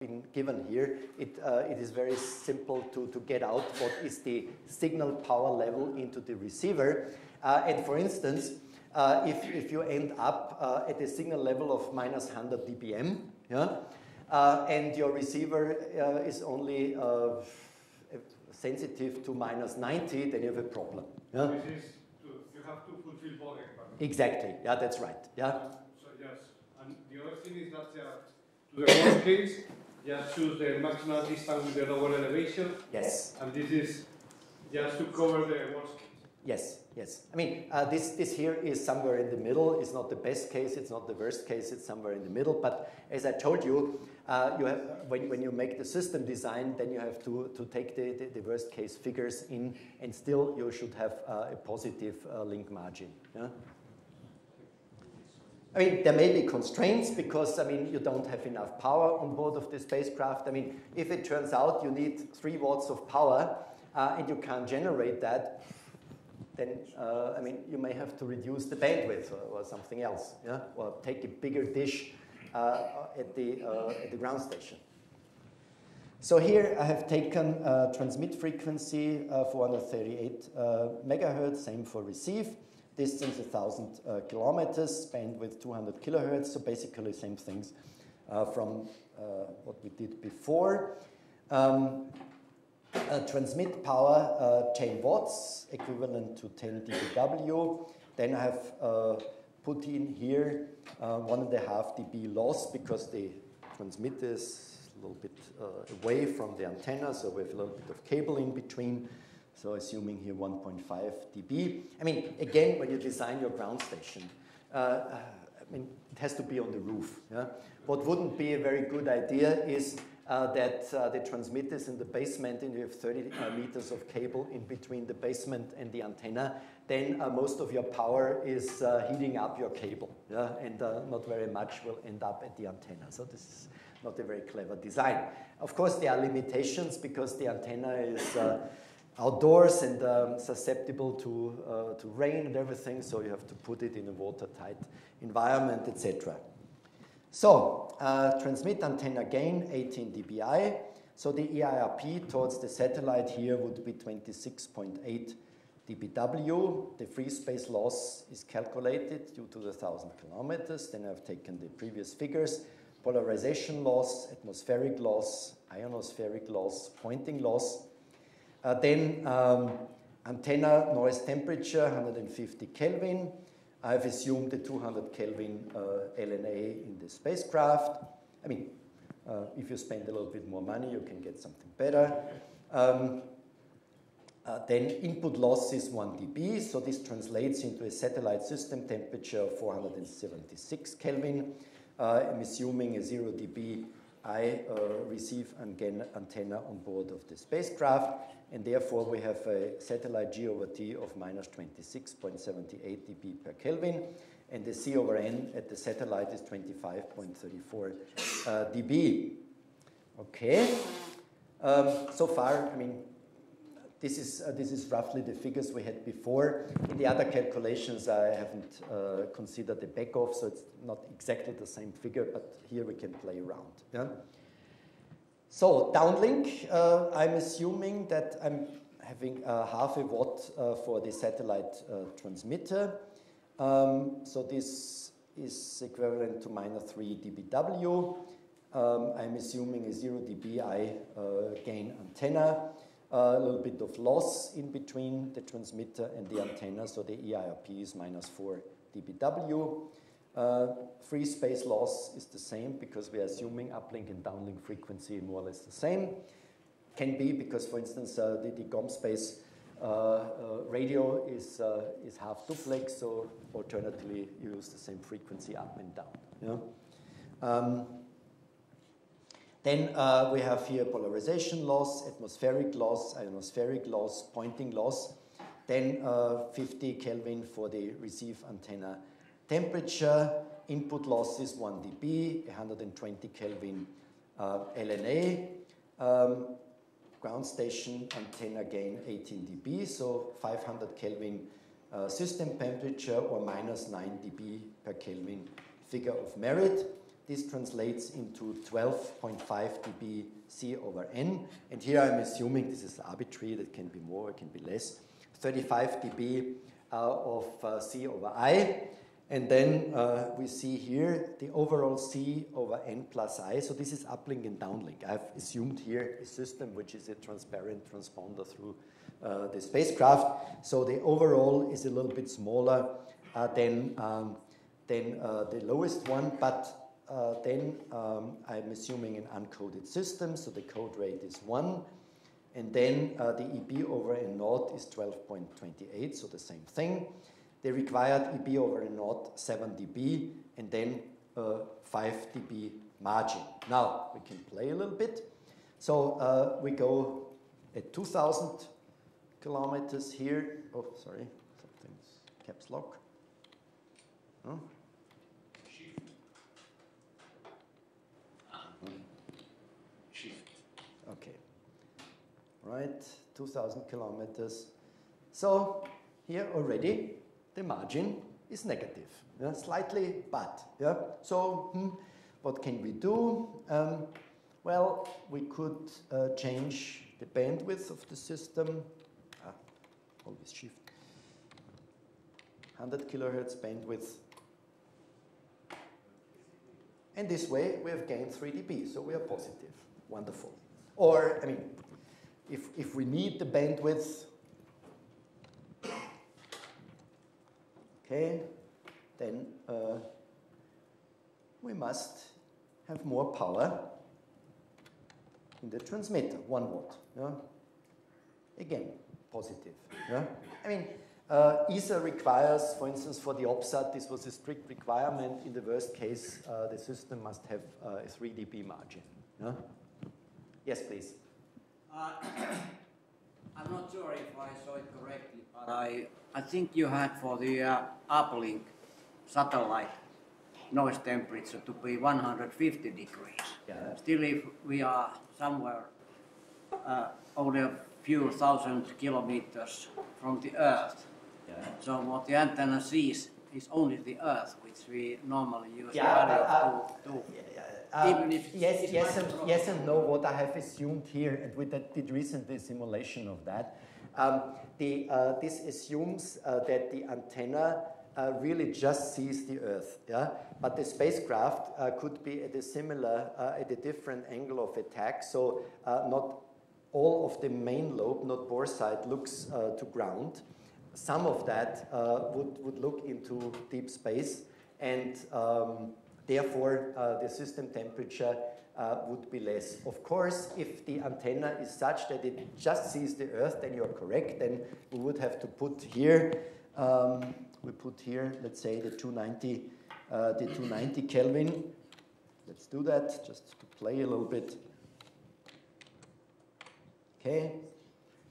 been given here, it is very simple to get out what is the signal power level into the receiver. And for instance, if you end up at a signal level of minus 100 dBm, yeah, and your receiver is only sensitive to minus 90, then you have a problem. Yeah? You have to fulfill both requirements. Exactly. Yeah, that's right. Yeah. So yes, and the other thing is that to the worst case, just choose the maximal distance with the lower elevation. Yes. And this is just to cover the worst case. Yes, yes. I mean, this here is somewhere in the middle. It's not the best case, it's not the worst case, it's somewhere in the middle. But as I told you, you have, when you make the system design, then you have to take the worst case figures in, and still you should have a positive link margin. Yeah? I mean, there may be constraints because, I mean, you don't have enough power on board of the spacecraft. I mean, if it turns out you need 3 watts of power and you can't generate that, then, I mean, you may have to reduce the bandwidth or something else, yeah? Or take a bigger dish at the ground station. So here I have taken transmit frequency 438 megahertz, same for receive. Distance 1,000 kilometers, bandwidth 200 kilohertz, so basically same things from what we did before. Transmit power 10 watts, equivalent to 10 dBW. Then I have put in here 1.5 dB loss because the transmitter is a little bit away from the antenna, so we have a little bit of cable in between. So assuming here 1.5 dB. I mean, again, when you design your ground station, I mean, it has to be on the roof. Yeah? What wouldn't be a very good idea is that the transmitter is in the basement and you have 30 meters of cable in between the basement and the antenna. Then most of your power is heating up your cable, yeah? And not very much will end up at the antenna. So this is not a very clever design. Of course, there are limitations because the antenna is outdoors and susceptible to rain and everything, so you have to put it in a watertight environment, etc. So, transmit antenna gain 18 dBi. So the EIRP towards the satellite here would be 26.8 dBW. The free space loss is calculated due to the 1,000 kilometers. Then I've taken the previous figures. Polarization loss, atmospheric loss, ionospheric loss, pointing loss. Then antenna noise temperature, 150 Kelvin. I've assumed the 200 Kelvin LNA in the spacecraft. I mean, if you spend a little bit more money, you can get something better. Then input loss is 1 dB, so this translates into a satellite system temperature of 476 Kelvin. I'm assuming a 0 dB receive antenna on board of the spacecraft, and therefore we have a satellite G over T of minus 26.78 dB per Kelvin, and the C over N at the satellite is 25.34 dB. Okay, so far, I mean, this is roughly the figures we had before. In the other calculations, I haven't considered the backoff, so it's not exactly the same figure, but here we can play around. Yeah? So downlink, I'm assuming that I'm having half a watt for the satellite transmitter. So this is equivalent to minus 3 dBW. I'm assuming a 0 dBi gain antenna. A little bit of loss in between the transmitter and the antenna, so the EIRP is minus 4 dBW. Free space loss is the same because we are assuming uplink and downlink frequency more or less the same. Can be because, for instance, the GOM space radio is half duplex, so alternatively you use the same frequency up and down. Yeah? Then we have here polarization loss, atmospheric loss, ionospheric loss, pointing loss. Then 50 Kelvin for the receive antenna temperature. Input loss is 1 dB, 120 Kelvin LNA. Ground station antenna gain 18 dB, so 500 Kelvin system temperature or minus 9 dB per Kelvin figure of merit. this translates into 12.5 dB C over N. And here I'm assuming this is arbitrary, that can be more, it can be less. 35 dB of C over I. And then we see here the overall C over N plus I. So this is uplink and downlink. I've assumed here a system which is a transparent transponder through the spacecraft. So the overall is a little bit smaller than the lowest one, but then I'm assuming an uncoded system, so the code rate is 1. And then the EB over N naught is 12.28, so the same thing. The required EB over N naught, 7 dB, and then 5 dB margin. Now, we can play a little bit. So we go at 2,000 kilometers here. Oh, sorry, something's caps lock. Huh? Shift. Okay. Right, 2,000 kilometers. So here already the margin is negative, yeah? Slightly, but yeah. So what can we do? Well, we could change the bandwidth of the system. Always shift. 100 kilohertz bandwidth. And this way we have gained 3 dB, so we are positive. Wonderful. Or, I mean, if we need the bandwidth, okay, then we must have more power in the transmitter, 1 watt. Yeah? Again, positive. Yeah? I mean, ESA requires, for instance, for the OPSAT, this was a strict requirement. In the worst case, the system must have a 3 dB margin. Yeah? Yes, please. I'm not sure if I saw it correctly, but I think you had for the uplink satellite noise temperature to be 150 degrees. Yeah. Still, if we are somewhere only a few thousand kilometers from the Earth, so what the antenna sees is only the Earth, which we normally use the value of 2. Even if yes and no. What I have assumed here, and we did recently a simulation of that, this assumes that the antenna really just sees the Earth, yeah. But the spacecraft could be at a different angle of attack. So not all of the main lobe, not bore side, looks to ground. Some of that would look into deep space, and therefore the system temperature would be less. Of course, if the antenna is such that it just sees the Earth, then you're correct. Then we would have to put here, let's say the 290 Kelvin. Let's do that just to play a little bit. Okay.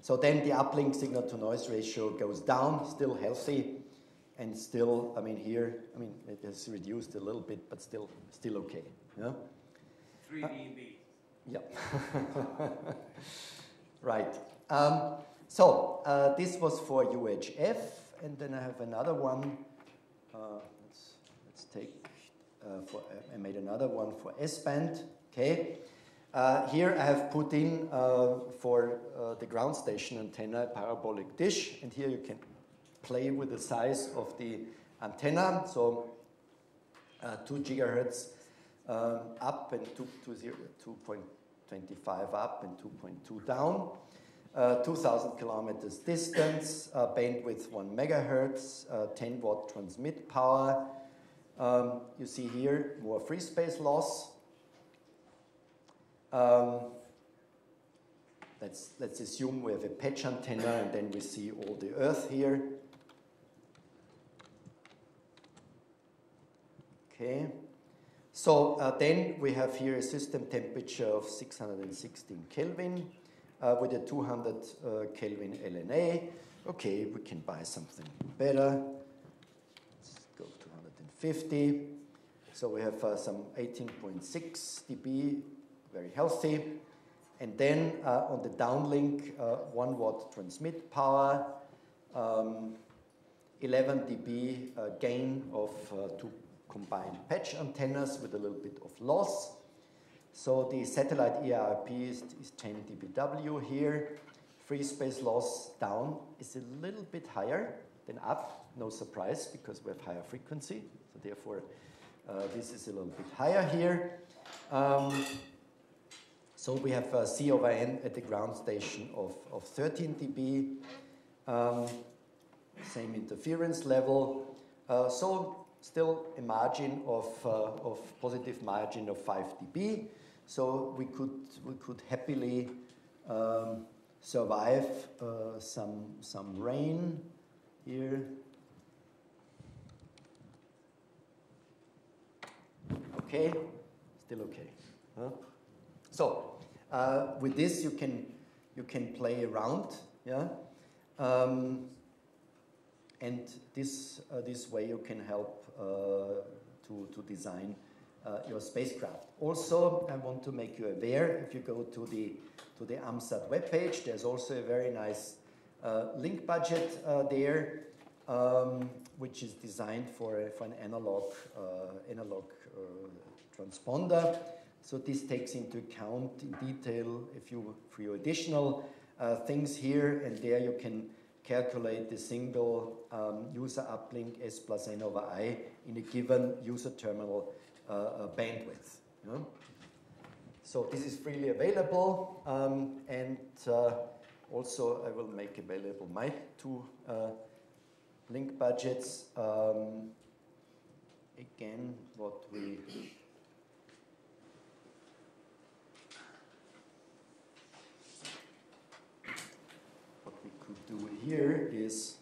So then the uplink signal to noise ratio goes down, still healthy, and still, I mean, here, I mean, it has reduced a little bit, but still okay. Yeah. 3 dB. Yeah. Right. So this was for UHF, and then I have another one. Let's take. I made another one for S-band. Okay. Here I have put in for the ground station antenna a parabolic dish, and here you can play with the size of the antenna. So 2 gigahertz up and 2.25 up and 2.2 down. 2,000 kilometers distance, bandwidth 1 megahertz, 10 watt transmit power. You see here more free space loss. Let's assume we have a patch antenna, and then we see all the Earth here. Okay. So then we have here a system temperature of 616 Kelvin with a 200 Kelvin LNA. Okay, we can buy something better. Let's go to 150. So we have some 18.6 dB, very healthy. And then on the downlink, 1 watt transmit power, 11 dB gain of 2 combined patch antennas with a little bit of loss. So the satellite EIRP is 10 dBW here. Free space loss down is a little bit higher than up, no surprise, because we have higher frequency. So therefore, this is a little bit higher here. So we have C over N at the ground station of 13 dB. Same interference level. So still a margin of positive margin of 5 dB. So we could happily survive some rain here. Okay, still okay. Huh? So with this you can play around, yeah, and this way you can help to design your spacecraft. Also, I want to make you aware, if you go to the AMSAT webpage, there's also a very nice link budget there, which is designed for an analog transponder. So this takes into account in detail a few additional things here, and there you can calculate the single user uplink S plus N over I in a given user terminal bandwidth. You know? So this is freely available, and also I will make available my two link budgets. Again, what we could do here is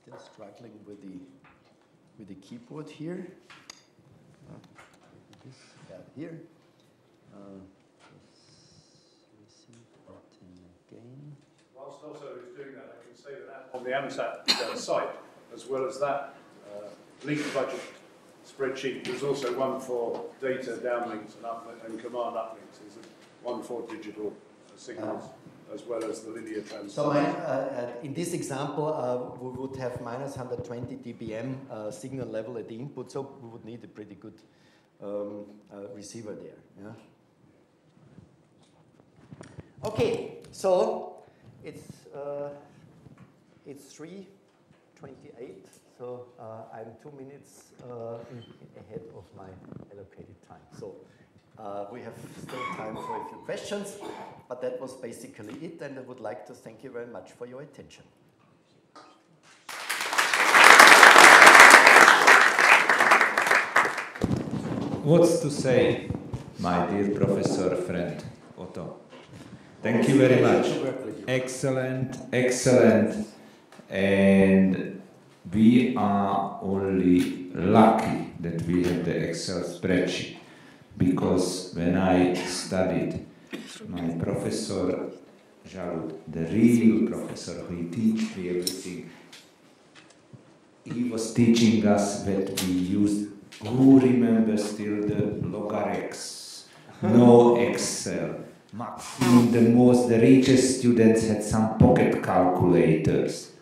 still struggling with the keyboard here. This here. Receive button again. Whilst Otto is doing that, I can say that on the AMSAT site, as well as that link budget spreadsheet, there's also one for data downlinks and command uplinks. There's one for digital signals, as well as the linear transfer. So in this example, we would have minus 120 dBm signal level at the input, so we would need a pretty good receiver there. Yeah. Okay, so it's 3:28, so I'm 2 minutes ahead of my allocated time. So we have still time for a few questions, but that was basically it, and I would like to thank you very much for your attention. What's to say, my dear professor friend Otto? Thank you very much. Excellent, excellent. And we are only lucky that we have the Excel spreadsheet, because when I studied, my professor Jalud, the real professor who teach me everything, he was teaching us that we used, who remembers still the logarex, no Excel. Maximum, the richest students had some pocket calculators,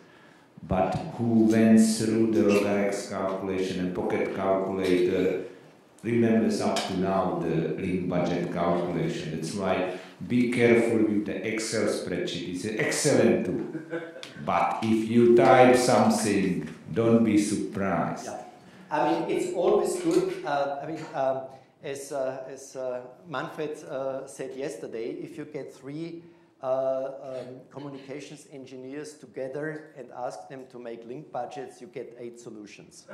but who went through the logarex calculation and pocket calculator remembers up to now the link budget calculation. That's why be careful with the Excel spreadsheet. It's an excellent tool, but if you type something, don't be surprised. Yeah. I mean, it's always good. As Manfred said yesterday, if you get 3 communications engineers together and ask them to make link budgets, you get 8 solutions.